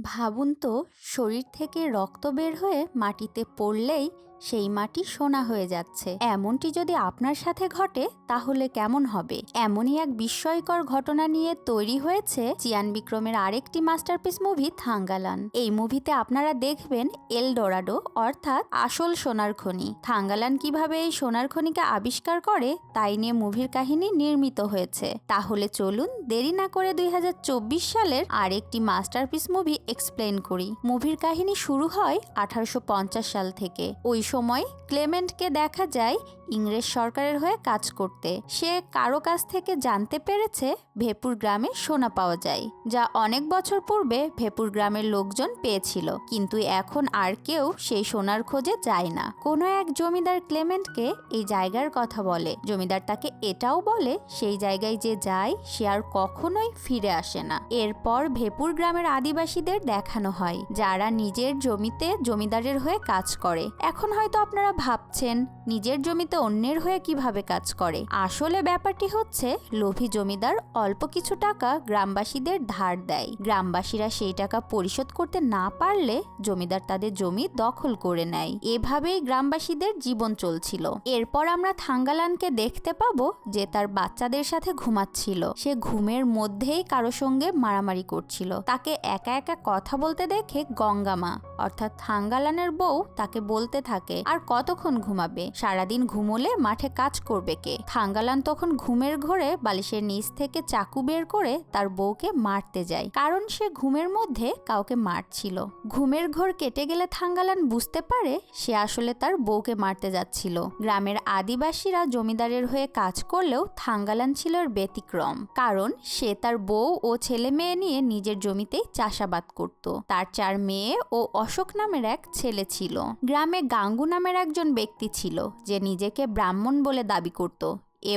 ভাবুন তো, শরীর থেকে রক্ত বের হয়ে মাটিতে পড়লেই সেই মাটি সোনা হয়ে যাচ্ছে। এমনটি যদি আপনার সাথে ঘটে তাহলে কেমন হবে? এমনই এক বিস্ময়কর ঘটনা নিয়ে তৈরি হয়েছে চিয়ান বিক্রমের আরেকটি মাস্টারপিস মুভি থাঙ্গালান। এই মুভিতে আপনারা দেখবেন এল ডোরাডো অর্থাৎ আসল সোনার খনি। থাঙ্গালান কিভাবে এই সোনার খনিকে আবিষ্কার করে তাই নিয়ে মুভির কাহিনী নির্মিত হয়েছে। তাহলে চলুন দেরি না করে 2024 সালের আরেকটি মাস্টারপিস মুভি এক্সপ্লেন করি। মুভির কাহিনী শুরু হয় 1850 সাল থেকে। ওই সময় ক্লেমেন্টকে দেখা যায় ইংরেজ সরকারের হয়ে কাজ করতে। সে কারো কাছ থেকে জানতে পেরেছে ভেপুর গ্রামে সোনা পাওয়া যায়, যা অনেক বছর পূর্বে ভেপুর গ্রামের লোকজন পেয়েছিল, কিন্তু এখন আর কেউ সেই সোনার খোঁজে যায় না। কোনো এক জমিদার ক্লেমেন্টকে এই জায়গার কথা বলে। জমিদার তাকে এটাও বলে সেই জায়গায় যে যায় সে আর কখনোই ফিরে আসে না। এরপর ভেপুর গ্রামের আদিবাসীদের দেখানো হয়, যারা নিজের জমিতে জমিদারের হয়ে কাজ করে। এখন হয়তো আপনারা ভাবছেন নিজের জমিতে অন্যের হয়ে কিভাবে কাজ করে। আসলে ব্যাপারটি হচ্ছে লোভী জমিদার অল্প কিছু টাকা গ্রামবাসীদের ধার দেয়। গ্রামবাসীরা সেই টাকা পরিশোধ করতে না পারলে জমিদার তাদের জমি দখল করে নেয়। এভাবেই গ্রামবাসীদের জীবন চলছিল। এরপর আমরা থাঙ্গালানকে দেখতে পাবো যে তার বাচ্চাদের সাথে ঘুমাচ্ছিল। সে ঘুমের মধ্যেই কারো সঙ্গে মারামারি করছিল। তাকে একা একা কথা বলতে দেখে গঙ্গামা অর্থাৎ থাঙ্গালানের বউ তাকে বলতে থাকে, আর কতক্ষণ ঘুমাবে? সারাদিন ঘুমোলে মাঠে কাজ করবে কে? থাঙ্গালান তখন ঘুমের ঘোরে বালিশের নিচ থেকে চাকু বের করে তার বউকে মারতে যায়, কারণ সে ঘুমের মধ্যে কাউকে মারছিল। ঘুমের ঘোর কেটে গেলে থাঙ্গালান বুঝতে পারে সে আসলে তার বউকে মারতে যাচ্ছিল। গ্রামের আদিবাসীরা জমিদারের হয়ে কাজ করলেও থাঙ্গালান ছিল এর ব্যতিক্রম, কারণ সে তার বউ ও ছেলে মেয়ে নিয়ে নিজের জমিতেই চাষাবাদ করত। তার 4 মেয়ে ও অশোক নামের এক ছেলে ছিল। গ্রামে গাঙ্গু নামের একজন ব্যক্তি ছিল যে নিজেকে ব্রাহ্মণ বলে দাবি করত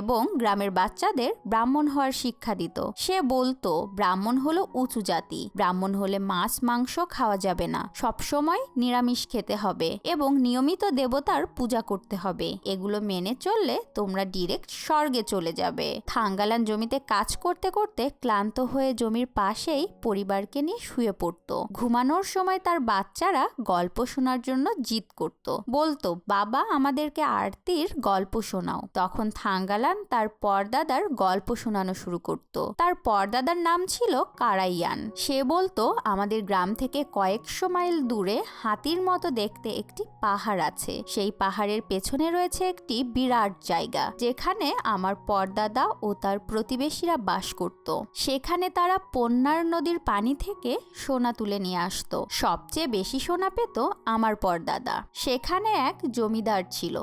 এবং গ্রামের বাচ্চাদের ব্রাহ্মণ হওয়ার শিক্ষা দিত। সে বলতো ব্রাহ্মণ হলো উঁচু জাতি, ব্রাহ্মণ হলে মাছ মাংস খাওয়া যাবে না, সবসময় নিরামিষ খেতে হবে এবং নিয়মিত দেবতার পূজা করতে হবে। এগুলো মেনে চললে তোমরা ডিরেক্ট স্বর্গে চলে যাবে। থাঙ্গালান জমিতে কাজ করতে করতে ক্লান্ত হয়ে জমির পাশেই পরিবারকে নিয়ে শুয়ে পড়ত। ঘুমানোর সময় তার বাচ্চারা গল্প শোনার জন্য জিদ করত, বলতো বাবা আমাদেরকে আরতির গল্প শোনাও। তখন থাঙ্গালান তার পরদাদার গল্প শোনানো শুরু করত। তার পরদাদার নাম ছিল কারাইয়ান। সে বলতো আমাদের গ্রাম থেকে কয়েকশো মাইল দূরে হাতির মতো দেখতে একটি পাহাড় আছে। সেই পাহাড়ের পেছনে রয়েছে একটি বিরাট জায়গা, যেখানে আমার পরদাদা ও তার প্রতিবেশীরা বাস করত। সেখানে তারা পন্নার নদীর পানি থেকে সোনা তুলে নিয়ে আসতো। সবচেয়ে বেশি সোনা পেত আমার পরদাদা। সেখানে এক জমিদার ছিল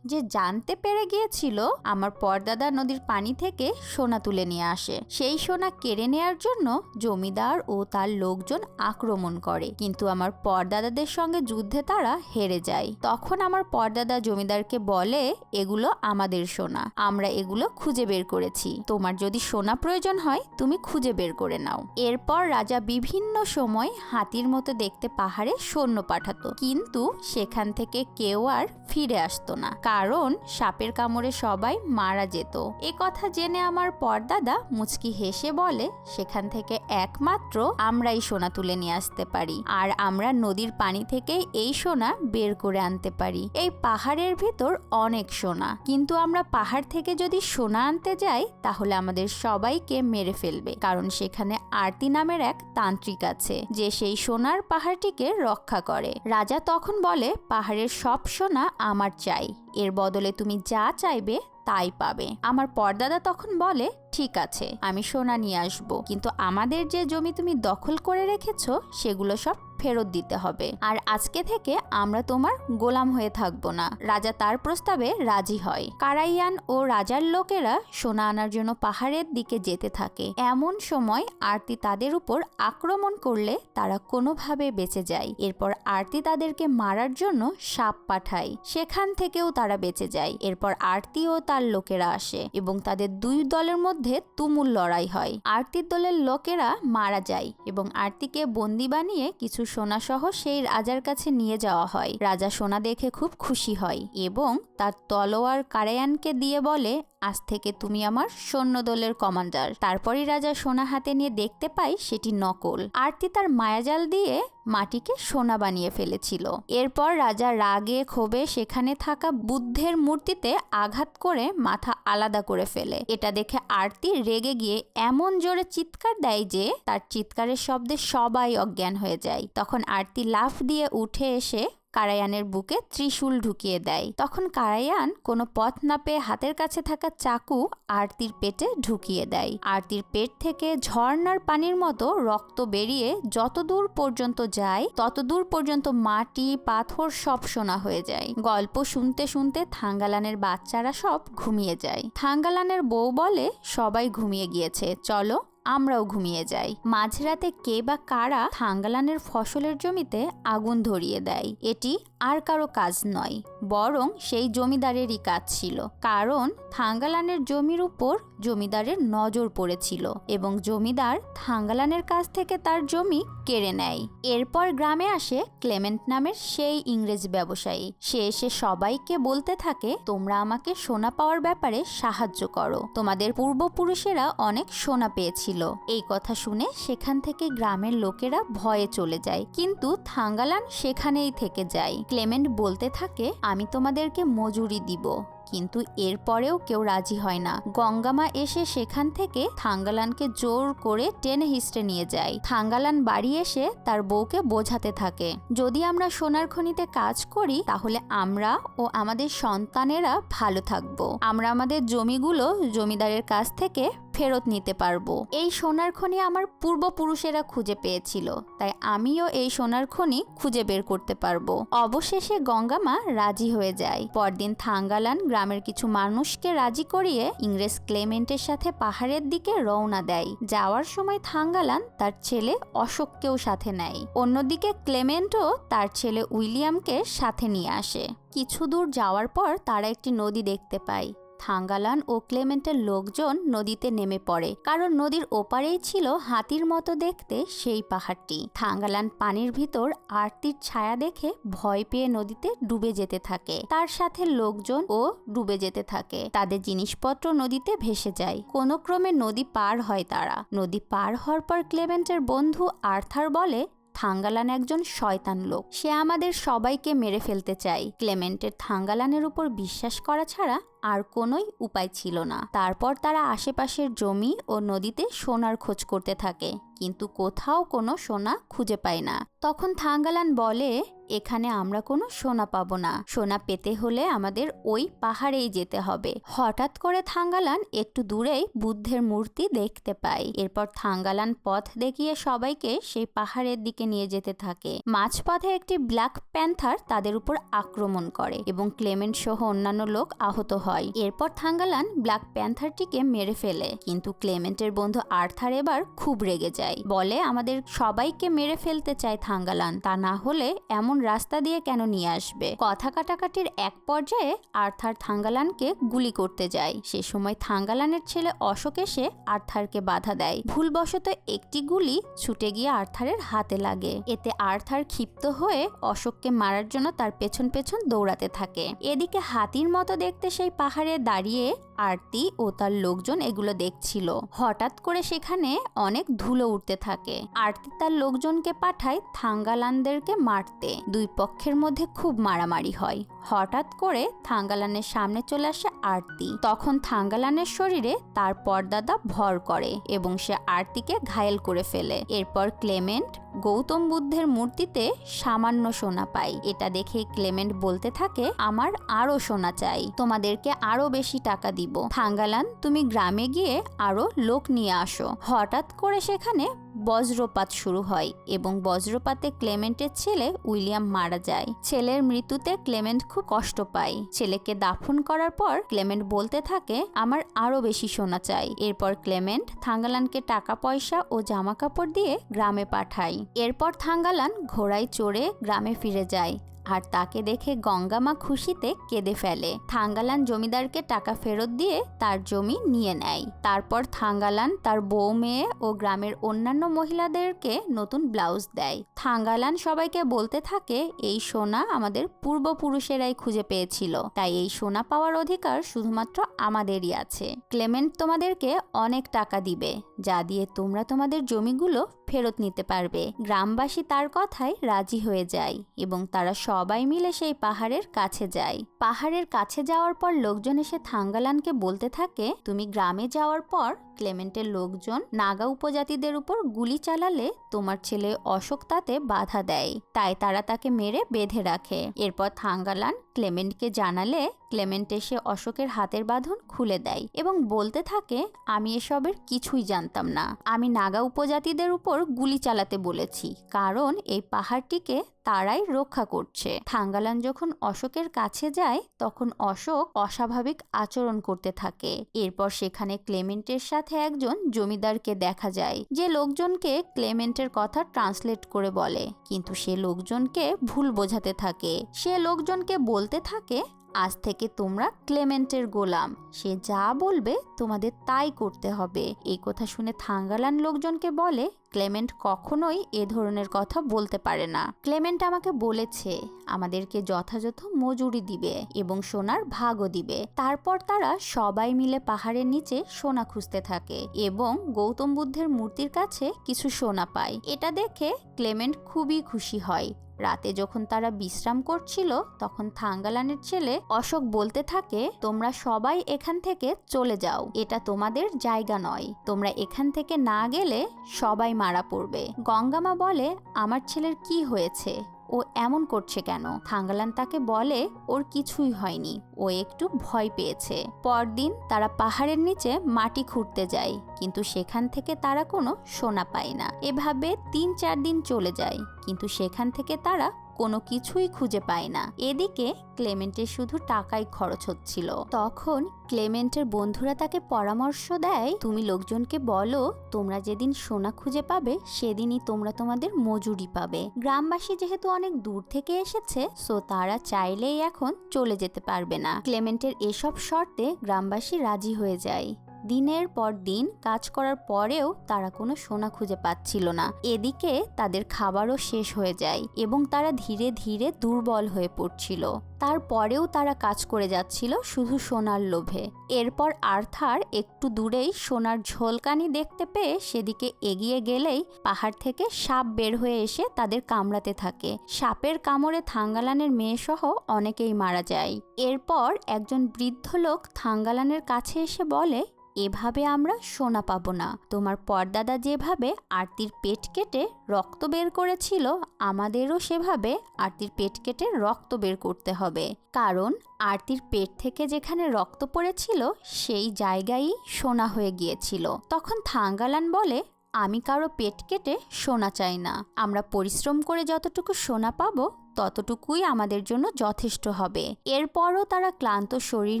যে জানতে পেরে গিয়েছিল আমার পরদাদা নদীর পানি থেকে সোনা তুলে নিয়ে আসে। সেই সোনা কেড়ে নেয়ার জন্য জমিদার ও তার লোকজন আক্রমণ করে, কিন্তু আমার পরদাদাদের সঙ্গে যুদ্ধে তারা হেরে যায়। তখন আমার পরদাদা জমিদারকে বলে এগুলো আমাদের সোনা, আমরা এগুলো খুঁজে বের করেছি, তোমার যদি সোনা প্রয়োজন হয় তুমি খুঁজে বের করে নাও। এরপর রাজা বিভিন্ন সময় হাতির মতো দেখতে পাহাড়ে সৈন্য পাঠাতো, কিন্তু সেখান থেকে কেউ আর ফিরে আসতো না, কারণ সাপের কামড়ে সবাই মারা যেত। এ কথা জেনে আমার পরদাদা মুচকি হেসে বলে সেখান থেকে একমাত্র আমরাই সোনা তুলে নিয়ে আসতে পারি, আর আমরা নদীর পানি থেকে এই সোনা বের করে আনতে পারি। এই পাহাড়ের ভিতর অনেক সোনা, কিন্তু আমরা পাহাড় থেকে যদি সোনা আনতে যাই তাহলে আমাদের সবাইকে মেরে ফেলবে, কারণ সেখানে আরতি নামের এক তান্ত্রিক আছে যে সেই সোনার পাহাড়টিকে রক্ষা করে। রাজা তখন বলে পাহাড়ের সব সোনা আমার চাই, এর বদলে তুমি যা চাইবে তাই পাবে। আমার পরদাদা তখন বলে ঠিক আছে আমি সোনা নিয়ে আসবো, কিন্তু আমাদের যে জমি তুমি দখল করে রেখেছো সেগুলো সব ফেরত দিতে হবে, আর আজকে থেকে আমরা তোমার গোলাম হয়ে থাকবো না। রাজা তার প্রস্তাবে রাজি হয়। কারাইয়ান ও রাজার লোকেরা সোনা আনার জন্য পাহাড়ের দিকে যেতে থাকে। এমন সময় আরতি তাদের উপর আক্রমণ করলে তারা কোনোভাবে বেঁচে যায়। এরপর আরতি তাদেরকে মারার জন্য সাপ পাঠায়, সেখান থেকেও তারা বেঁচে যায়। এরপর আরতি ও তার লোকেরা আসে এবং তাদের দুই দলের মধ্যে তুমুল লড়াই হয়। আরতির দলের লোকেরা মারা যায় এবং আরতিকে বন্দি বানিয়ে কিছু সোনা সহ সেই রাজার কাছে নিয়ে যাওয়া হয়। রাজা সোনা দেখে খুব খুশি হয় এবং তার তলোয়ার কারায়ানকে দিয়ে বলে আজ থেকে তুমি আমার সৈন্যদলের কমান্ডার। তারপরই রাজা সোনা হাতে নিয়ে দেখতে পায় সেটি নকল। আরতি তার মায়াজাল দিয়ে মাটিকে সোনা বানিয়ে ফেলেছিল। এরপর রাজা রাগে ক্ষোভে সেখানে থাকা বুদ্ধের মূর্তিতে আঘাত করে মাথা আলাদা করে ফেলে। এটা দেখে আরতি রেগে গিয়ে এমন জোরে চিৎকার দেয় যে তার চিৎকারের শব্দে সবাই অজ্ঞান হয়ে যায়। তখন আরতি লাফ দিয়ে উঠে এসে কারায়ানের বুকে ত্রিশূল ঢুকিয়ে দেয়। তখন কারায়ান কোনো পথ না পেয়ে হাতের কাছে থাকা চাকু আরতির পেটে ঢুকিয়ে দেয়। আরতির পেট থেকে ঝর্ণার পানির মতো রক্ত বেরিয়ে যতদূর পর্যন্ত যায় ততদূর পর্যন্ত মাটি পাথর সব সোনা হয়ে যায়। গল্প শুনতে শুনতে থাঙ্গালানের বাচ্চারা সব ঘুমিয়ে যায়। থাঙ্গালানের বউ বলে, সবাই ঘুমিয়ে গিয়েছে, চলো আমরাও ঘুমিয়ে যাই। মাঝরাতে কে বা কারা থাঙ্গালানের ফসলের জমিতে আগুন ধরিয়ে দেয়। এটি আর কারো কাজ নয়, বরং সেই জমিদারেরই কাজ ছিল। কারণ থাঙ্গালানের জমির উপর জমিদারের নজর পড়েছিল এবং জমিদার থাঙ্গালানের কাছ থেকে তার জমি কেড়ে নেয়। এরপর গ্রামে আসে ক্লেমেন্ট নামের সেই ইংরেজ ব্যবসায়ী। সে এসে সবাইকে বলতে থাকে, তোমরা আমাকে সোনা পাওয়ার ব্যাপারে সাহায্য করো, তোমাদের পূর্বপুরুষেরা অনেক সোনা পেয়েছিল। এই কথা শুনে সেখান থেকে গ্রামের লোকেরা ভয়ে চলে যায়, কিন্তু থাঙ্গালান সেখানেই থেকে যায়। ক্লেমেন্ট বলতে থাকে, আমি তোমাদেরকে মজুরি দিব, কিন্তু এরপরেও কেউ রাজি হয় না। গঙ্গামা এসে সেখান থেকে থাঙ্গালানকে জোর করে টেনে হিস্টে নিয়ে যায়। থাঙ্গালান বাড়ি এসে তার বউকে বোঝাতে থাকে, যদি আমরা সোনার খনিতে কাজ করি তাহলে আমরা ও আমাদের সন্তানেরা ভালো থাকবো। আমরা আমাদের জমিগুলো জমিদারের কাছ থেকে ফেরত নিতে পারবো। এই সোনার খনি আমার পূর্বপুরুষেরা খুঁজে পেয়েছিল, তাই আমিও এই সোনার খনি খুঁজে বের করতে পারবো। অবশেষে গঙ্গামা রাজি হয়ে যায়। পরদিন থাঙ্গালান গ্রামের কিছু মানুষকে রাজি করিয়ে ইংরেজ ক্লেমেন্টের সাথে পাহাড়ের দিকে রওনা দেয়। যাওয়ার সময় থাঙ্গালান তার ছেলে অশোককেও সাথে নেয়। অন্যদিকে ক্লেমেন্টও তার ছেলে উইলিয়ামকে সাথে নিয়ে আসে। কিছু দূর যাওয়ার পর তারা একটি নদী দেখতে পায়। থাঙ্গালান ও ক্লেমেন্টের লোকজন নদীতে নেমে পড়ে, কারণ নদীর ওপারেই ছিল হাতির মতো দেখতে সেই পাহাড়টি। থাঙ্গালান পানির ভিতর আরতির ছায়া দেখে ভয় পেয়ে নদীতে ডুবে যেতে থাকে। তার সাথে লোকজন ও ডুবে যেতে থাকে। তাদের জিনিসপত্র নদীতে ভেসে যায়। কোনো ক্রমে নদী পার হয় তারা। নদী পার হওয়ার পর ক্লেমেন্টের বন্ধু আর্থার বলে, থাঙ্গালান একজন শয়তান লোক, সে আমাদের সবাইকে মেরে ফেলতে চায়। ক্লেমেন্টের থাঙ্গালানের উপর বিশ্বাস করা ছাড়া আর কোনোই উপায় ছিল না। তারপর তারা আশেপাশের জমি ও নদীতে সোনার খোঁজ করতে থাকে, কিন্তু কোথাও কোনো সোনা খুঁজে পায় না। তখন থাঙ্গালান বলে, এখানে আমরা কোনো সোনা পাবো না, সোনা পেতে হলে আমাদের ওই পাহাড়েই যেতে হবে। হঠাৎ করে থাঙ্গালান একটু দূরেই বুদ্ধের মূর্তি দেখতে পায়। এরপর থাঙ্গালান পথ দেখিয়ে সবাইকে সেই পাহাড়ের দিকে নিয়ে যেতে থাকে। মাঝপথে একটি ব্ল্যাক প্যান্থার তাদের উপর আক্রমণ করে এবং ক্লেমেন্ট সহ অন্যান্য লোক আহত হয়। এরপর থাঙ্গালান ব্ল্যাক প্যান্থারটিকে মেরে ফেলে, কিন্তু ক্লেমেন্টের বন্ধু আর্থার এবার খুব রেগে যায়। বলে, আমাদের সবাইকে মেরে ফেলতে চায় থাঙ্গালান, তা না হলে এমন রাস্তা দিয়ে কেন নিয়ে আসবে। কথা কাটাকাটির এক পর্যায়ে আর্থার থাঙ্গালানকে গুলি করতে যায়। সে সময় থাঙ্গালানের ছেলে অশোক এসে আর্থারকে বাধা দেয়। ভুলবশত একটি গুলি ছুটে গিয়ে আর্থারের হাতে লাগে। এতে আর্থার ক্ষিপ্ত হয়ে অশোককে মারার জন্য তার পেছন পেছন দৌড়াতে থাকে। এদিকে হাতির মতো দেখতে সেই পাহাড়ে দাঁড়িয়ে আরতি ও তার লোকজন এগুলো দেখছিল। হঠাৎ করে সেখানে অনেক ধুলো উঠতে থাকে। আরতি তার লোকজনকে পাঠায় থাঙ্গালানদেরকে মারতে। দুই পক্ষের মধ্যে খুব মারামারি হয়। হঠাৎ করে থাঙ্গালানের সামনে চলে আসে আরতি। তখন থাঙ্গালানের শরীরে তার পরদাদা ভর করে এবং সে আরতিকে ঘায়েল করে ফেলে। এরপর ক্লেমেন্ট গৌতম বুদ্ধের মূর্তিতে সামান্য সোনা পায়। এটা দেখে ক্লেমেন্ট বলতে থাকে, আমার আরো সোনা চাই, তোমাদেরকে আরো বেশি টাকা দিব। থাঙ্গালান, তুমি গ্রামে গিয়ে আরো লোক নিয়ে আসো। হঠাৎ করে সেখানে বজ্রপাত শুরু হয় এবং বজ্রপাতে ক্লেমেন্টের ছেলে উইলিয়াম মারা যায়। ছেলের মৃত্যুতে ক্লেমেন্ট খুব কষ্ট পায়। ছেলেকে দাফন করার পর ক্লেমেন্ট বলতে থাকে, আমার আরো বেশি সোনা চাই। এরপর ক্লেমেন্ট থাঙ্গালানকে টাকা পয়সা ও জামা কাপড় দিয়ে গ্রামে পাঠায়। এরপর থাঙ্গালান ঘোড়ায় চড়ে গ্রামে ফিরে যায় আর তাকে দেখে গঙ্গামা খুশিতে কেঁদে ফেলে। থাঙ্গালান জমিদারকে টাকা ফেরত দিয়ে তার জমি নিয়ে নেয়। তারপর থাঙ্গালান তার বউ, মেয়ে ও গ্রামের অন্যান্য মহিলাদেরকে নতুন ব্লাউজ দেয়। থাঙ্গালান সবাইকে বলতে থাকে, এই সোনা আমাদের পূর্বপুরুষেরাই খুঁজে পেয়েছিল, তাই এই সোনা পাওয়ার অধিকার শুধুমাত্র আমাদেরই আছে। ক্লেমেন্ট তোমাদেরকে অনেক টাকা দিবে, যা দিয়ে তোমরা তোমাদের জমিগুলো ফেরত নিতে পারবে। গ্রামবাসী তার কথায় রাজি হয়ে যায় এবং তারা সবাই মিলে সেই পাহাড়ের কাছে যায়। পাহাড়ের কাছে যাওয়ার পর লোকজন এসে থাঙ্গালানকে বলতে থাকে, তুমি গ্রামে যাওয়ার পর ক্লেমেন্টের লোকজন নাগা উপজাতিদের উপর গুলি চালালে তোমার ছেলে অশোক তাতে বাধা দেয়, তাই তারা তাকে মেরে বেঁধে রাখে। এরপর থাঙ্গালান ক্লেমেন্টকে জানালে ক্লেমেন্ট এসে অশোকের হাতের বাঁধন খুলে দেয় এবং বলতে থাকে, আমি এসবের কিছুই জানতাম না। আমি নাগা উপজাতিদের উপর গুলি চালাতে বলেছি, কারণ এই পাহাড়টিকে তারাই রক্ষা করছে। থাঙ্গালান যখন অশোকের কাছে যায় তখন অশোক অস্বাভাবিক আচরণ করতে থাকে। এরপর সেখানে ক্লেমেন্টের সাথে একজন জমিদারকে দেখা যায়, যে লোকজনকে ক্লেমেন্টের কথা ট্রান্সলেট করে বলে, কিন্তু সে লোকজনকে ভুল বোঝাতে থাকে। সে লোকজনকে বলতে থাকে, আজ থেকে তোমরা ক্লেমেন্টের গোলাম, সে যা বলবে তোমাদের তাই করতে হবে। এই কথা শুনে থাঙ্গালান লোকজনকে বলে, ক্লেমেন্ট কখনোই এ ধরনের কথা বলতে পারে না। ক্লেমেন্ট আমাকে বলেছে আমাদেরকে যথাযথ মজুরি দিবে এবং সোনার ভাগও দিবে। তারপর তারা সবাই মিলে পাহাড়ের নিচে সোনা খুঁজতে থাকে এবং গৌতম বুদ্ধের মূর্তির কাছে কিছু সোনা পায়। এটা দেখে ক্লেমেন্ট খুবই খুশি হয়। রাতে যখন তারা বিশ্রাম করছিল তখন থাঙ্গালানের ছেলে অশোক বলতে থাকে, তোমরা সবাই এখান থেকে চলে যাও, এটা তোমাদের জায়গা নয়, তোমরা এখান থেকে না গেলে সবাই মারা পড়বে। গঙ্গামা বলে, আমার ছেলের কি হয়েছে, ও এমন করছে কেন? থাঙ্গালান তাকে বলে, ওর কিছুই হয়নি, ও একটু ভয় পেয়েছে। পরদিন তারা পাহাড়ের নিচে মাটি খুঁড়তে যায়, কিন্তু সেখান থেকে তারা কোনো সোনা পায় না। এভাবে 3-4 দিন চলে যায়, কিন্তু সেখান থেকে তারা কোনো কিছুই খুঁজে পায় না। এদিকে ক্লেমেন্টের শুধু টাকাই খরচ হচ্ছিল। তখন ক্লেমেন্টের বন্ধুরা তাকে পরামর্শ দেয়, তুমি লোকজনকে বলো তোমরা যেদিন সোনা খুঁজে পাবে সেদিনই তোমরা তোমাদের মজুরি পাবে। গ্রামবাসী যেহেতু অনেক দূর থেকে এসেছে, সো তারা চাইলেই এখন চলে যেতে পারবে না। ক্লেমেন্টের এসব শর্তে গ্রামবাসী রাজি হয়ে যায়। দিনের পর দিন কাজ করার পরেও তারা কোনো সোনা খুঁজে পাচ্ছিল না। এদিকে তাদের খাবারও শেষ হয়ে যায় এবং তারা ধীরে ধীরে দুর্বল হয়ে পড়ছিল। তারপরেও তারা কাজ করে যাচ্ছিল শুধু সোনার লোভে। এরপর আর্থার একটু দূরেই সোনার ঝোলকানি দেখতে পেয়ে সেদিকে এগিয়ে গেলেই পাহাড় থেকে সাপ বের হয়ে এসে তাদের কামড়াতে থাকে। সাপের কামড়ে থাঙ্গালানের মেয়েসহ অনেকেই মারা যায়। এরপর একজন বৃদ্ধ লোক থাঙ্গালানের কাছে এসে বলে, এভাবে আমরা সোনা পাবো না। তোমার পরদাদা যেভাবে আরতির পেট কেটে রক্ত বের করেছিল, আমাদেরও সেভাবে আরতির পেট কেটে রক্ত বের করতে হবে, কারণ আরতির পেট থেকে যেখানে রক্ত পড়েছিল সেই জায়গায় সোনা হয়ে গিয়েছিল। তখন থাঙ্গালান বলে, আমি কারো পেট কেটে সোনা চাই না, আমরা পরিশ্রম করে যতটুকু সোনা পাবো ততটুকুই আমাদের জন্য যথেষ্ট হবে। এরপরও তারা ক্লান্ত শরীর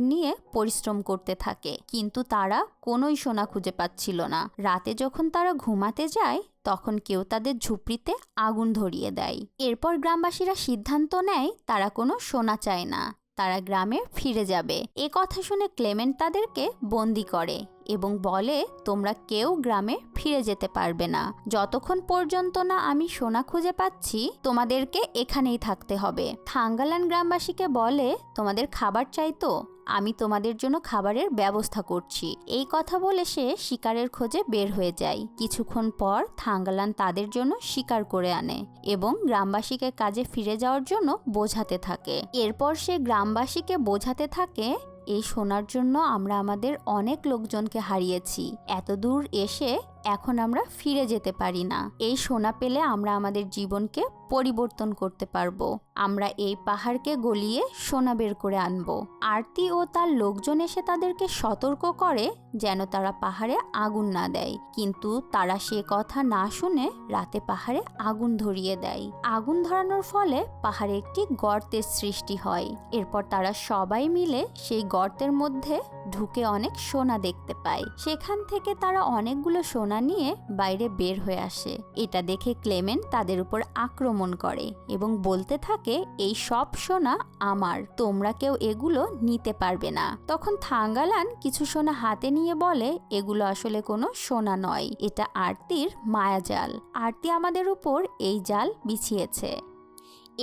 নিয়ে পরিশ্রম করতে থাকে, কিন্তু তারা কোনোই সোনা খুঁজে পাচ্ছিল না। রাতে যখন তারা ঘুমাতে যায় তখন কেউ তাদের ঝুপড়িতে আগুন ধরিয়ে দেয়। এরপর গ্রামবাসীরা সিদ্ধান্ত নেয় তারা কোনো সোনা চায় না, তারা গ্রামে ফিরে যাবে। এ কথা শুনে ক্লেমেন্ট তাদেরকে বন্দি করে এবং বলে, তোমরা কেউ গ্রামে ফিরে যেতে পারবে না যতক্ষণ পর্যন্ত না আমি সোনা খুঁজে পাচ্ছি, তোমাদেরকে এখানেই থাকতে হবে। থাঙ্গালান গ্রামবাসীকে বলে, তোমাদের খাবার চাই তো, আমি তোমাদের জন্য খাবারের ব্যবস্থা করছি। এই কথা বলে সে শিকারের খোঁজে বের হয়ে যায়। কিছুক্ষণ পর থাঙ্গালান তাদের জন্য শিকার করে আনে এবং গ্রামবাসীকে কাজে ফিরে যাওয়ার জন্য বোঝাতে থাকে। এরপর সে গ্রামবাসীকে বোঝাতে থাকে, এই সোনার জন্য আমরা আমাদের অনেক লোকজনকে হারিয়েছি, এত দূর এসে এখন আমরা ফিরে যেতে পারি না। এই সোনা পেলে আমরা আমাদের জীবনকে পরিবর্তন করতে পারবো। আমরা এই পাহাড়কে গলিয়ে সোনা বের করে আনবো। আরতি ও তার লোকজন এসে তাদেরকে সতর্ক করে যেন তারা পাহাড়ে আগুন না দেয়, কিন্তু তারা সে কথা না শুনে রাতে পাহাড়ে আগুন ধরিয়ে দেয়। আগুন ধরানোর ফলে পাহাড়ে একটি গর্তের সৃষ্টি হয়। এরপর তারা সবাই মিলে সেই গর্তের মধ্যে ঢুকে অনেক সোনা দেখতে পায়। সেখান থেকে তারা অনেকগুলো সোনা সোনা নিয়ে বাইরে বের হয়ে আসে। এটা দেখে ক্লেমেন্ট তাদের উপর আক্রমণ করে এবং বলতে থাকে, এই সব সোনা আমার, তোমরা কেউ এগুলো নিতে পারবে না। তখন থাঙ্গালান কিছু সোনা হাতে নিয়ে বলে, এগুলো আসলে কোনো সোনা নয়, এটা আরতির মায়াজাল। আরতি আমাদের উপর এই জাল বিছিয়েছে।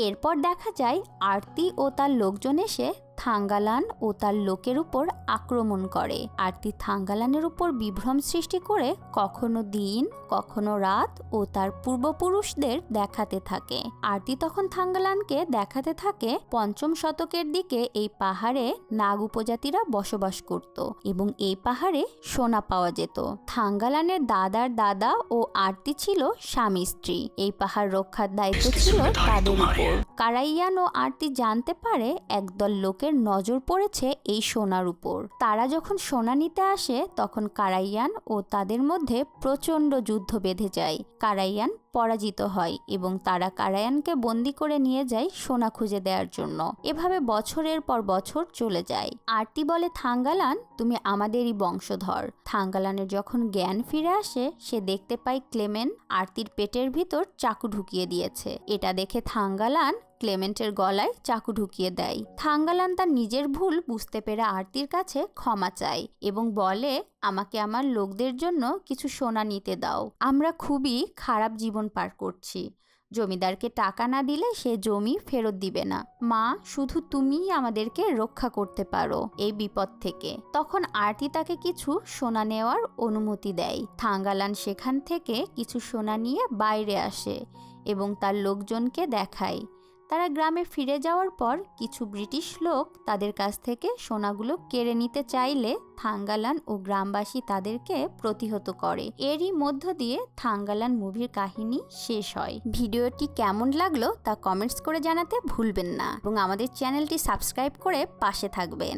এরপর দেখা যায় আরতি ও তার লোকজন এসে থাঙ্গালান ও তার লোকের উপর আক্রমণ করে। আরতি থাঙ্গালানের উপর বিভ্রম সৃষ্টি করে কখনো দিন কখনো রাত ও তার পূর্বপুরুষদের দেখাতে থাকে। আরতি তখন থাঙ্গালানকে দেখাতে থাকে ৫ম শতকের দিকে এই পাহাড়ে নাগ উপজাতিরা বসবাস করত এবং এই পাহাড়ে সোনা পাওয়া যেত। থাঙ্গালানের দাদার দাদা ও আরতি ছিল স্বামী স্ত্রী। এই পাহাড় রক্ষার দায়িত্ব ছিল তাদের উপর। কারাইয়ান ও আরতি জানতে পারে একদল লোকের নজর পড়েছে এই সোনার উপর। তারা যখন সোনা নিতে আসে তখন কারাইয়ান ও তাদের মধ্যে প্রচণ্ড যুদ্ধ বেঁধে যায়। কারাইয়ান পরাজিত হয় এবং তারা কারাইয়ানকে বন্দি করে নিয়ে যায় সোনা খুঁজে দেওয়ার জন্য। এভাবে বছরের পর বছর চলে যায়। আরতি বলে, থাঙ্গালান তুমি আমাদেরই বংশধর। থাঙ্গালানের যখন জ্ঞান ফিরে আসে সে দেখতে পায় ক্লেমেন্ট আরতির পেটের ভিতর চাকু ঢুকিয়ে দিয়েছে। এটা দেখে থাঙ্গালান ক্লেমেন্টের গলায় চাকু ঢুকিয়ে দেয়। থাঙ্গালান তার নিজের ভুল বুঝতে পেরে আরতির কাছে ক্ষমা চায় এবং বলে, আমাকে আমার লোকদের জন্য কিছু সোনা নিতে দাও। আমরা খুবই খারাপ জীবন পার করছি। জমিদারকে টাকা না দিলে সে জমি ফেরত দিবে না। মা, শুধু তুমিই আমাদেরকে রক্ষা করতে পারো এই বিপদ থেকে। তখন আরতি তাকে কিছু সোনা নেওয়ার অনুমতি দেয়। থাঙ্গালান সেখান থেকে কিছু সোনা নিয়ে বাইরে আসে এবং তার লোকজনকে দেখায়। তারা গ্রামে ফিরে যাওয়ার পর কিছু ব্রিটিশ লোক তাদের কাছ থেকে সোনাগুলো কেড়ে নিতে চাইলে থাঙ্গালান ও গ্রামবাসী তাদেরকে প্রতিহত করে। এরই মধ্য দিয়ে থাঙ্গালান মুভির কাহিনী শেষ হয়। ভিডিওটি কেমন লাগলো তা কমেন্টস করে জানাতে ভুলবেন না এবং আমাদের চ্যানেলটি সাবস্ক্রাইব করে পাশে থাকবেন।